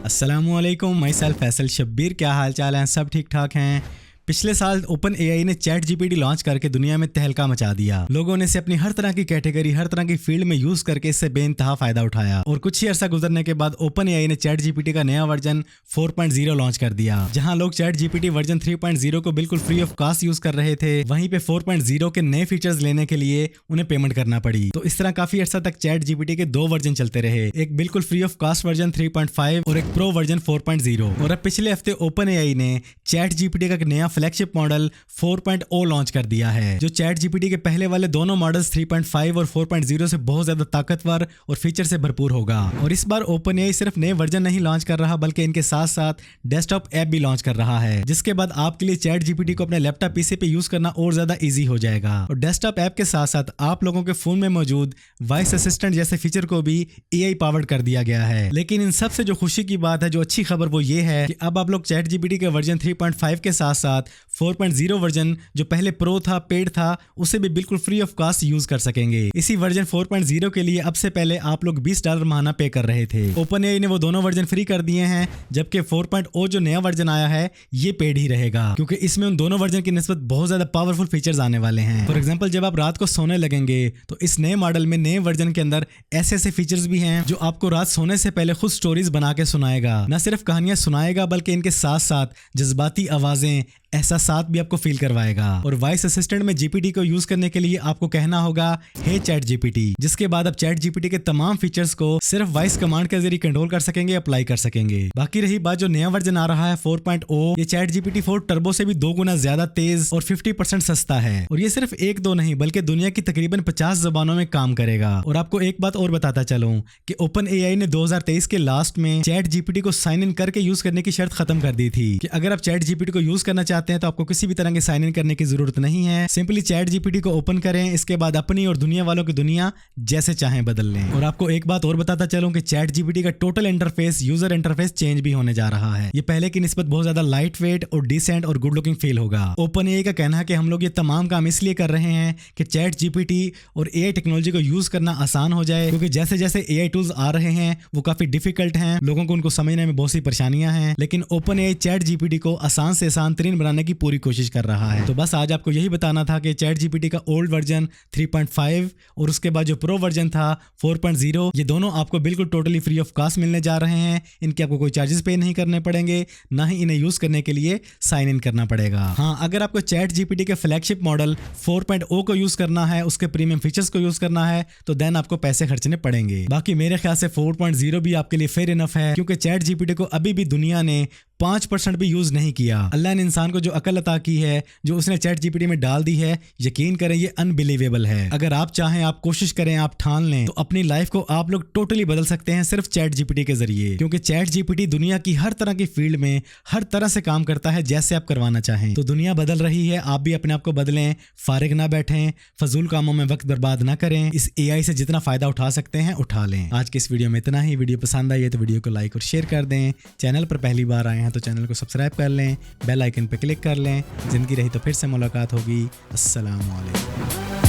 अस्सलामुअलैकुम, my self Faisal Shabbir. क्या हाल चाल हैं? सब ठीक ठाक हैं। पिछले साल ओपन एआई ने चैट जीपीटी लॉन्च करके दुनिया में तहलका मचा दिया। लोगों ने इसे अपनी हर तरह की कैटेगरी, हर तरह की फील्ड में यूज करके इससे बेइंतहा फायदा उठाया। और कुछ ही अर्सा गुजरने के बाद ओपन एआई ने चैट जीपीटी का नया वर्जन 4.0 लॉन्च कर दिया। जहां लोग चैट जीपीटी वर्जन 3.0 को बिल्कुल फ्री ऑफ कॉस्ट यूज कर रहे थे, वहीं पे 4.0 के नए फीचर्स लेने के लिए उन्हें पेमेंट करना पड़ी। तो इस तरह काफी अर्सा तक चैट जीपीटी के दो वर्जन चलते रहे, एक बिल्कुल फ्री ऑफ कॉस्ट वर्जन 3.5 और एक प्रो वर्जन 4.0। और अब पिछले हफ्ते ओपन एआई ने चैट जीपीटी का एक नया फ्लैगशिप मॉडल 4.0 लॉन्च कर दिया है, जो चैट जीपीटी के पहले वाले दोनों मॉडल्स 3.5 और 4.0 से बहुत ज्यादा ताकतवर और फीचर से भरपूर होगा। और इस बार ओपन एआई सिर्फ नए वर्जन नहीं लॉन्च कर रहा, बल्कि इनके साथ साथ डेस्कटॉप ऐप भी लॉन्च कर रहा है, जिसके बाद आपके लिए चैट जीपीटी को अपने लैपटॉप पीसी पे यूज करना और ज्यादा इजी हो जाएगा। और डेस्कटॉप ऐप के साथ साथ आप लोगों के फोन में मौजूद वॉइस असिस्टेंट जैसे फीचर को भी एआई पावर्ड कर दिया गया है। लेकिन इन सबसे जो खुशी की बात है, जो अच्छी खबर, वो ये है कि अब आप लोग चैट जीपीटी के वर्जन 3.5 के साथ साथ 4.0 वर्जन जो पहले प्रो था, पेड था, उसे भी बिल्कुल फ्री ऑफ कॉस्ट यूज कर सकेंगे। इसी वर्जन 4.0 के लिए अब से पहले आप लोग $20 माहना पे कर रहे थे। ओपन एआई ने वो दोनों वर्जन फ्री कर दिए हैं, जबकि 4.0 जो नया वर्जन आया है ये पेड ही रहेगा, क्योंकि इसमें उन दोनों वर्जन की निस्बत बहुत ज्यादा पावरफुल फीचर्स आने वाले हैं। फॉर एग्जांपल, जब आप रात को सोने लगेंगे तो इस नए मॉडल में, नए वर्जन के अंदर ऐसे ऐसे फीचर्स भी हैं जो आपको रात सोने से पहले खुद स्टोरीज बना के सुनाएगा। न सिर्फ कहानियां सुनाएगा, बल्कि इनके साथ साथ जज्बाती आवाजें, एहसासात भी आपको फील करवाएगा। और वॉइस असिस्टेंट में जीपीटी को यूज करने के लिए आपको कहना होगा हे चैट जीपीटी, जिसके बाद आप चैट जीपीटी के तमाम फीचर्स को सिर्फ वॉइस कमांड के जरिए कंट्रोल कर सकेंगे, अप्लाई कर सकेंगे। बाकी रही बात जो नया वर्जन आ रहा है 4.0, ये चैट जीपीटी 4 टर्बो से भी 2 गुना ज्यादा तेज और 50% सस्ता है। और ये सिर्फ एक दो नहीं, बल्कि दुनिया की तकरीबन 50 जबानों में काम करेगा। और आपको एक बात और बताता चलूं कि ओपन एआई ने 2023 के लास्ट में चैट जीपीटी को साइन इन करके यूज करने की शर्त खत्म कर दी थी कि अगर आप चैट जीपीटी को यूज करना चाहते हैं तो आपको किसी भी तरह के साइन इन करने की जरूरत नहीं है। सिंपली चैट जीपीटी को ओपन करें, इसके बाद अपनी और दुनिया वालों की दुनिया जैसे चाहें बदल लें। और आपको एक बात और बताता चलूं कि चैट जीपीटी का total interface, user interface change भी होने जा रहा है। ये पहले की निस्बत बहुत ज्यादा लाइट वेट और डिसेंट और गुड लुकिंग फील होगा। ओपन एआई का कहना है कि हम लोग ये तमाम काम इसलिए कर रहे हैं कि चैट जीपीटी और एआई टेक्नोलॉजी को यूज करना आसान हो जाए, क्योंकि जैसे जैसे एआई टूल्स आ रहे हैं वो काफी डिफिकल्ट हैं, लोगों को उनको समझने में बहुत सी परेशानियां हैं। लेकिन ओपन एआई चैट जीपीटी को आसान से आसान तरीन बनाने की पूरी कोशिश कर रहा है। तो बस आज आपको यही बताना था कि चैट जीपीटी का ओल्ड वर्जन 3.5 और उसके बाद जो प्रो वर्जन था 4.0, ये दोनों आपको बिल्कुल टोटली फ्री ऑफ कॉस्ट मिलने जा रहे हैं। इनके आपको कोई चार्जेस पे नहीं करने पड़ेंगे, ना ही इन्हें यूज करने के लिए साइन इन करना पड़ेगा। हाँ, अगर आपको चैट जीपीटी के फ्लैगशिप मॉडल 4.0 को यूज करना है, उसके प्रीमियम फीचर्स को यूज करना है, तो देन आपको पैसे खर्चने पड़ेंगे। बाकी मेरे ख्याल से 4.0 भी आपके लिए फेयर इनफ है, क्योंकि चैट जीपीटी को अभी भी दुनिया ने 5% भी यूज नहीं किया। अल्लाह ने इंसान को जो अकल अता की है, जो उसने चैट जीपीटी में डाल दी है, यकीन करें ये अनबिलीवेबल है। अगर आप चाहें, आप कोशिश करें, आप ठान लें, तो अपनी लाइफ को आप लोग टोटली बदल सकते हैं सिर्फ चैट जीपीटी के जरिए। क्योंकि चैट जीपीटी दुनिया की हर तरह की फील्ड में हर तरह से काम करता है जैसे आप करवाना चाहें। तो दुनिया बदल रही है, आप भी अपने आप को बदलें, फारिग ना बैठें, फजूल कामों में वक्त बर्बाद ना करें। इस एआई से जितना फायदा उठा सकते हैं उठा लें। आज की इस वीडियो में इतना ही। वीडियो पसंद आई है तो वीडियो को लाइक और शेयर कर दें। चैनल पर पहली बार आए हैं तो चैनल को सब्सक्राइब कर लें, बेल आइकन पर क्लिक कर लें। जिंदगी रही तो फिर से मुलाकात होगी। अस्सलाम वालेकुम।